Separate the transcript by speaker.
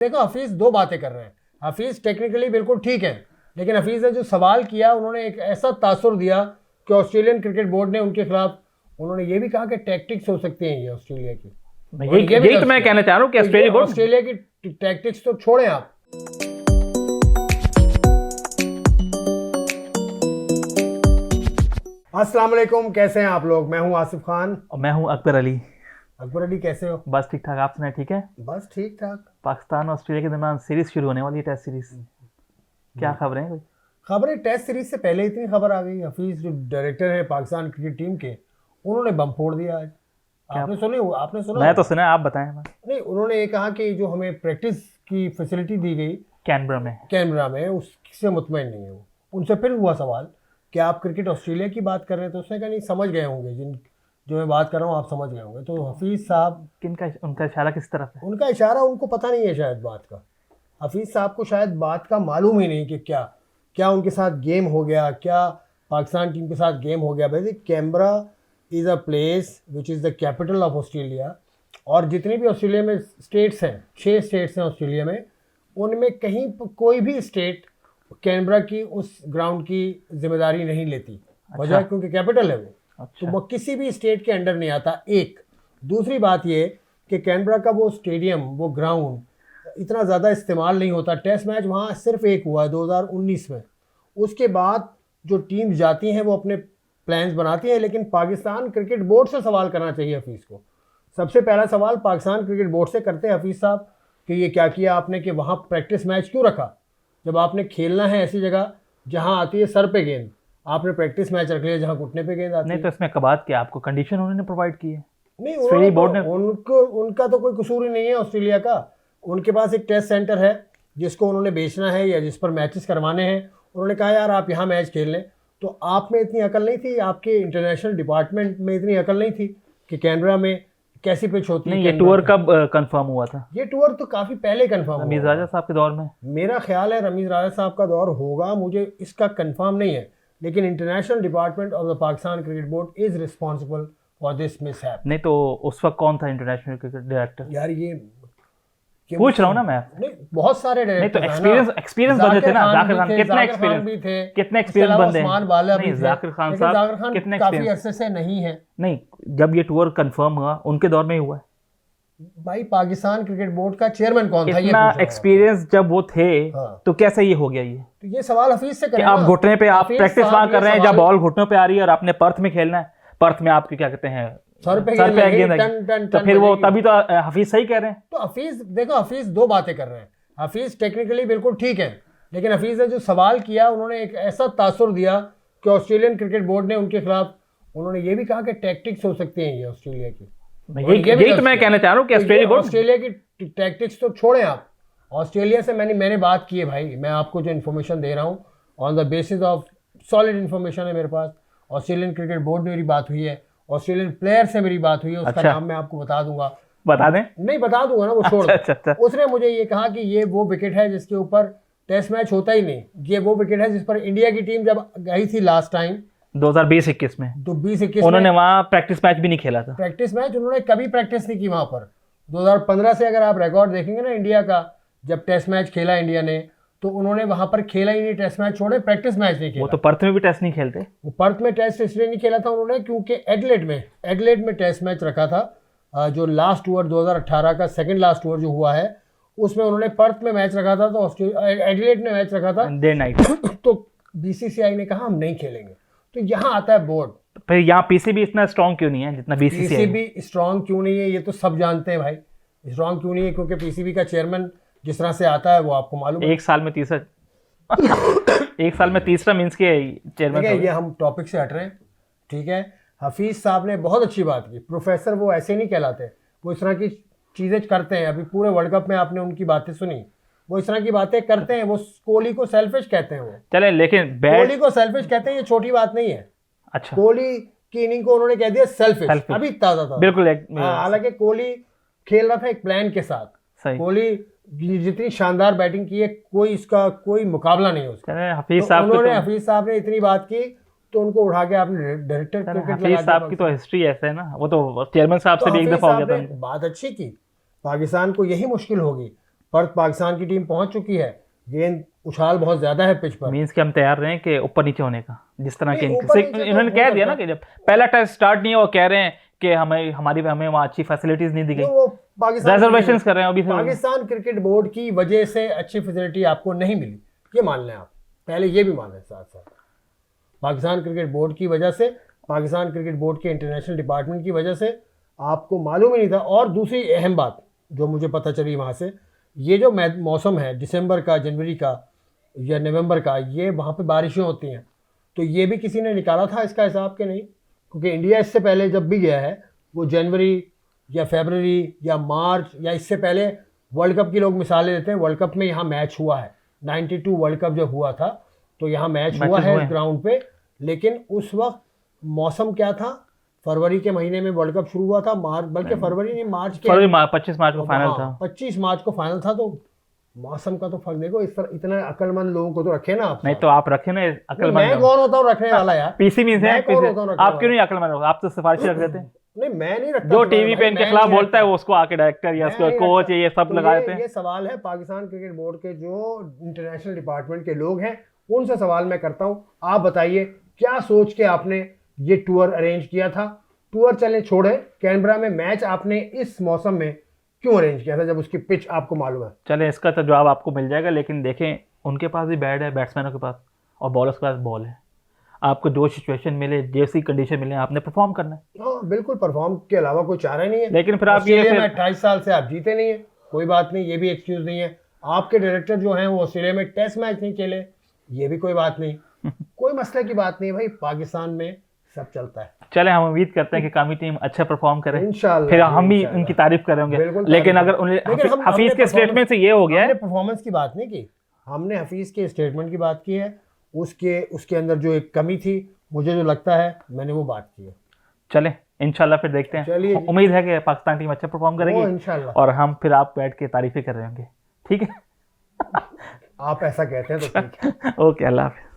Speaker 1: देखो हफीज दो बातें कर रहे हैं। हफीज टेक्निकली बिल्कुल ठीक है, लेकिन हफीज ने जो सवाल किया उन्होंने एक ऐसा तासुर दिया कि ऑस्ट्रेलियन क्रिकेट बोर्ड ने उनके खिलाफ, उन्होंने ये भी कहा कि टैक्टिक्स हो सकती हैं ये ऑस्ट्रेलिया की।
Speaker 2: यही तो मैं कहना चाह रहा हूँ कि
Speaker 1: ऑस्ट्रेलिया की टैक्टिक्स तो छोड़ें आप। अस्सलाम वालेकुम, कैसे हैं आप लोग? मैं हूं आसिफ खान
Speaker 2: और मैं हूं अकबर अली।
Speaker 1: अकबर अली, कैसे हो?
Speaker 2: बस ठीक ठाक, आप सुनाए? ठीक है।
Speaker 1: बस ठीक ठाक।
Speaker 2: पाकिस्तान और ऑस्ट्रेलिया के दरमियान सीरीज शुरू होने वाली है, टेस्ट सीरीज। क्या खबरें हैं कोई?
Speaker 1: खबरें टेस्ट सीरीज से पहले इतनी खबर आ गई। हफीज जो डायरेक्टर है पाकिस्तान क्रिकेट टीम के, उन्होंने बम फोड़ दिया आज। आपने सुना?
Speaker 2: मैं तो सुना, आप बताएं।
Speaker 1: नहीं, उन्होंने ये कहा कि जो हमें प्रैक्टिस की फैसिलिटी दी गई कैनबरा में उससे मुतमईन नहीं है वो। उनसे फिर हुआ सवाल कि आप क्रिकेट ऑस्ट्रेलिया की बात कर रहे हैं, तो उसने कहा नहीं, समझ गए होंगे जो मैं बात कर रहा हूँ आप समझ गए होंगे। तो हफीज साहब,
Speaker 2: उनका इशारा किस तरफ है?
Speaker 1: उनका इशारा उनको पता नहीं है शायद बात का। हफीज साहब को शायद बात का मालूम ही नहीं कि क्या उनके साथ गेम हो गया, क्या पाकिस्तान टीम के साथ गेम हो गया। वैसे Canberra is a place which is the capital of Australia, और जितनी भी ऑस्ट्रेलिया में स्टेट्स हैं, 6 स्टेट्स हैं ऑस्ट्रेलिया में, उनमें कहीं कोई भी स्टेट कैनबरा की उस ग्राउंड की जिम्मेदारी नहीं लेती। वजह क्योंकि कैपिटल है वो। तो वो किसी भी स्टेट के अंडर नहीं आता। एक दूसरी बात ये कि कैनबरा का वो स्टेडियम, वो ग्राउंड इतना ज़्यादा इस्तेमाल नहीं होता। टेस्ट मैच वहाँ सिर्फ एक हुआ है 2019 में। उसके बाद जो टीम्स जाती हैं वो अपने प्लान्स बनाती हैं, लेकिन पाकिस्तान क्रिकेट बोर्ड से सवाल करना चाहिए हफीज़ को। सबसे पहला सवाल पाकिस्तान क्रिकेट बोर्ड से करते हैं हफीज़ साहब कि ये क्या किया आपने कि वहाँ प्रैक्टिस मैच क्यों रखा? जब आपने खेलना है ऐसी जगह जहाँ आती है सर पे गेंद, आपने प्रैक्टिस मैच रख लिया जहाँ घुटने पे गेंद आती है।
Speaker 2: नहीं तो इसमें कबात क्या, आपको कंडीशन उन्होंने प्रोवाइड की है?
Speaker 1: नहीं, ऑस्ट्रेलिया बोर्ड ने उनका तो कोई कसूर ही नहीं है ऑस्ट्रेलिया का। उनके पास एक टेस्ट सेंटर है जिसको उन्होंने बेचना है या जिस पर मैचेस करवाने हैं। उन्होंने कहा यार आप यहाँ मैच खेल लें। तो आप में इतनी अकल नहीं थी, आपके इंटरनेशनल डिपार्टमेंट में इतनी अकल नहीं थी कि कैनबरा में कैसी पिच होती है।
Speaker 2: नहीं, ये टूर कब कंफर्म हुआ था?
Speaker 1: ये टूर तो काफ़ी पहले कंफर्म
Speaker 2: रमीज राजा साहब के दौर में।
Speaker 1: मेरा ख्याल है रमीज राजा साहब का दौर होगा, मुझे इसका कंफर्म नहीं है। लेकिन international department of the Pakistan cricket board is responsible for this mishap.
Speaker 2: नहीं तो उस वक्त कौन था इंटरनेशनल क्रिकेट डायरेक्टर?
Speaker 1: यार ये
Speaker 2: पूछ रहा हूँ ना मैं।
Speaker 1: नहीं, बहुत सारे डायरेक्टर।
Speaker 2: नहीं तो एक्सपीरियंस बंदे थे ना। जाकिर खान कितने एक्सपीरियंस बंदे हैं? जाकिर खान साहब कितने
Speaker 1: काफी अरसे से नहीं है।
Speaker 2: नहीं, जब ये टूर कंफर्म हुआ उनके दौर में ही हुआ है
Speaker 1: भाई। पाकिस्तान क्रिकेट बोर्ड का चेयरमैन कौन था?
Speaker 2: इतना एक्सपीरियंस जब वो थे। तो कैसे ये हो गया? ये
Speaker 1: तो ये सवाल हफीज से करें।
Speaker 2: आप घुटने पे आप प्रैक्टिस वहां कर रहे हैं, जब बॉल घुटनों पे आ रही है और आपने पर्थ में खेलना है। पर्थ में आपके क्या कहते हैं,
Speaker 1: सर पे
Speaker 2: गेंद। तो फिर वो तभी तो हफीज सही कह रहे हैं।
Speaker 1: तो हफीज देखो, हफीज दो बातें कर रहे हैं। हफीज टेक्निकली बिल्कुल ठीक है, लेकिन हफीज ने जो सवाल किया उन्होंने एक ऐसा तासुर दिया कि ऑस्ट्रेलियन क्रिकेट बोर्ड ने उनके खिलाफ, उन्होंने ये भी कहा कि टैक्टिक्स हो सकती हैं ये ऑस्ट्रेलिया की।
Speaker 2: यही तो मैं कहना चाह रहा हूँ कि
Speaker 1: ऑस्ट्रेलिया की टैक्टिक्स तो छोड़ें आप। ऑस्ट्रेलिया से मैंने बात की है भाई। मैं आपको जो इन्फॉर्मेशन दे रहा हूँ on the basis of solid information है मेरे पास। ऑस्ट्रेलियन क्रिकेट बोर्ड में मेरी बात हुई है, ऑस्ट्रेलियन प्लेयर से मेरी बात हुई है। उसका नाम मैं आपको बता दूंगा।
Speaker 2: बता दें?
Speaker 1: नहीं बता दूंगा ना, वो छोड़।
Speaker 2: अच्छा।
Speaker 1: उसने मुझे ये कहा कि ये वो विकेट है जिसके ऊपर टेस्ट मैच होता ही नहीं। ये वो विकेट है जिस पर इंडिया की टीम जब गई थी लास्ट टाइम
Speaker 2: 2020-21 में,
Speaker 1: तो 2021
Speaker 2: उन्होंने वहाँ प्रैक्टिस मैच भी नहीं खेला था।
Speaker 1: प्रैक्टिस मैच उन्होंने कभी प्रैक्टिस नहीं की वहाँ पर। 2015 से अगर आप रिकॉर्ड देखेंगे ना इंडिया का, जब टेस्ट मैच खेला इंडिया ने, तो उन्होंने वहाँ पर खेला ही नहीं। टेस्ट मैच छोड़े, प्रैक्टिस मैच नहीं खेला।
Speaker 2: वो तो पर्थ में भी टेस्ट नहीं खेलते।
Speaker 1: वो पर्थ में टेस्ट इसलिए नहीं खेला था उन्होंने क्योंकि एडलेड में टेस्ट मैच रखा था। जो लास्ट ओवर 2018 का सेकंड लास्ट ओवर जो हुआ है उसमें उन्होंने पर्थ में मैच रखा था, तो एडलेड में मैच रखा था
Speaker 2: डे नाइट।
Speaker 1: तो बीसीसीआई ने कहा हम नहीं खेलेंगे। तो यहाँ आता है बोर्ड।
Speaker 2: फिर यहाँ पीसीबी इतना स्ट्रॉन्ग क्यों नहीं है जितना बीसीसीआई?
Speaker 1: पीसीबी स्ट्रॉन्ग क्यों नहीं है ये तो सब जानते हैं भाई। स्ट्रॉन्ग क्यों नहीं है क्योंकि पीसीबी का चेयरमैन जिस तरह से आता है वो आपको मालूम है।
Speaker 2: एक साल में तीसरा मींस के चेयरमैन।
Speaker 1: ये हम टॉपिक से हट रहे हैं, ठीक है। हफीज साहब ने बहुत अच्छी बात की। प्रोफेसर वो ऐसे नहीं कहलाते, वो इस तरह की चीज़ें करते हैं। अभी पूरे वर्ल्ड कप में आपने उनकी बातें सुनी, वो इस तरह की बातें करते हैं। वो कोहली को सेल्फिश कहते हैं। वो
Speaker 2: चले, लेकिन
Speaker 1: कोहली को सेल्फिश कहते हैं, ये छोटी बात नहीं है।
Speaker 2: अच्छा,
Speaker 1: कोहली की इनिंग को उन्होंने कह दिया सेल्फिश। अभी ताज़ा था
Speaker 2: बिल्कुल।
Speaker 1: हालांकि कोहली खेल रहा था एक प्लान के साथ। कोहली जितनी शानदार बैटिंग की है, इसका कोई मुकाबला नहीं है उसका।
Speaker 2: हफीज
Speaker 1: साहब ने इतनी बात की तो उनको उठा के आपने डायरेक्टर क्रिकेट
Speaker 2: हफीज साहब की तो हिस्ट्री ऐसे है ना। वो तो चेयरमैन साहब से भी एक दफा हो गया था।
Speaker 1: बात अच्छी की। पाकिस्तान को यही मुश्किल होगी पर पाकिस्तान की टीम पहुंच चुकी है, गेंद उछाल बहुत ज्यादा है पिच पर।
Speaker 2: मींस कि हम तैयार रहे कि ऊपर नीचे होने का, जिस तरह के
Speaker 1: नीचे
Speaker 2: इन्होंने कह दिया ना कि जब पहला टेस्ट स्टार्ट नहीं है वो कह रहे हैं कि हमें वहाँ अच्छी फैसिलिटीज नहीं दी गई,
Speaker 1: वो पाकिस्तान
Speaker 2: रिजर्वेशंस कर रहे हैं अभी।
Speaker 1: पाकिस्तान क्रिकेट बोर्ड की वजह से अच्छी फैसिलिटी आपको नहीं मिली, ये मान लें आप, पहले ये भी मान लें साथ साथ। पाकिस्तान क्रिकेट बोर्ड की वजह से, पाकिस्तान क्रिकेट बोर्ड के इंटरनेशनल डिपार्टमेंट की वजह से आपको मालूम ही नहीं था। और दूसरी अहम बात जो मुझे पता चली वहाँ से, ये जो मौसम है दिसंबर का, जनवरी का या नवंबर का, ये वहाँ पे बारिशें होती हैं, तो ये भी किसी ने निकाला था इसका हिसाब के नहीं, क्योंकि इंडिया इससे पहले जब भी गया है वो जनवरी या फरवरी या मार्च या इससे पहले वर्ल्ड कप की लोग मिसालें देते हैं। वर्ल्ड कप में यहाँ मैच हुआ है, 92 वर्ल्ड कप जब हुआ था तो यहाँ मैच हुआ है इस ग्राउंड पे, लेकिन उस वक्त मौसम क्या था, फरवरी के महीने में वर्ल्ड कप शुरू हुआ था, मार्च, बल्कि फरवरी नहीं मार्च के
Speaker 2: 25 मार्च को फाइनल था,
Speaker 1: 25 मार्च को फाइनल था। तो मौसम का तो फर्क देखो, इस तरह इतना अक्लमंद लोगों को तो रखे ना आप।
Speaker 2: नहीं तो आप रखे ना अक्लमंद,
Speaker 1: मैं कौन होता हूँ रखने वाला यार,
Speaker 2: पीसी मींस है, आप क्यों नहीं अक्लमंद हो, आप तो सिफारिश रख देते हैं।
Speaker 1: नहीं मैं नहीं रखता,
Speaker 2: जो टीवी पे इनके खिलाफ बोलता है वो उसको आके डायरेक्टर या उसको कोच ये सब लगा देते हैं।
Speaker 1: ये सवाल है पाकिस्तान क्रिकेट बोर्ड के जो इंटरनेशनल डिपार्टमेंट के लोग हैं उनसे सवाल मैं करता हूँ, आप बताइए क्या सोच के आपने ये टूर अरेंज किया था। टूर चले छोड़े, कैनबरा में मैच आपने इस मौसम में क्यों अरेंज किया था जब उसकी पिच आपको मालूम है।
Speaker 2: चले इसका तो जवाब आपको मिल जाएगा, लेकिन देखें उनके पास भी बैट है, बैट्समैनों के पास, और बॉलर्स के पास बॉल है। आपको जो सिचुएशन मिले, जैसी कंडीशन मिले, आपने परफॉर्म करना है।
Speaker 1: हाँ बिल्कुल, परफॉर्म के अलावा कोई चारा नहीं है।
Speaker 2: लेकिन फिर आप ये
Speaker 1: 28 साल से आप जीते नहीं है, कोई बात नहीं, ये भी एक्सक्यूज नहीं है। आपके डायरेक्टर जो हैं वो ऑस्ट्रेलिया में टेस्ट मैच नहीं खेले, ये भी कोई बात नहीं, कोई मसले की बात नहीं भाई, पाकिस्तान में सब चलता है।
Speaker 2: चले हम उम्मीद करते हैं कि कामी टीम अच्छा परफॉर्म करे
Speaker 1: इंशाल्लाह,
Speaker 2: फिर हम भी उनकी तारीफ करेंगे। लेकिन अगर हफीज के स्टेटमेंट से ये हो गया है,
Speaker 1: परफॉर्मेंस की बात नहीं की, हमने हफीज के स्टेटमेंट की बात की है, उसके अंदर जो एक कमी थी मुझे जो लगता है मैंने वो बात की है।
Speaker 2: चले इंशाल्लाह फिर देखते हैं, उम्मीद है कि पाकिस्तान टीम अच्छा परफॉर्म करेगी
Speaker 1: इंशाल्लाह,
Speaker 2: और हम फिर आप बैठ के तारीफें कर रहे होंगे। ठीक है
Speaker 1: आप ऐसा कहते हैं तो ठीक है।
Speaker 2: ओके, अल्लाह हाफिज़।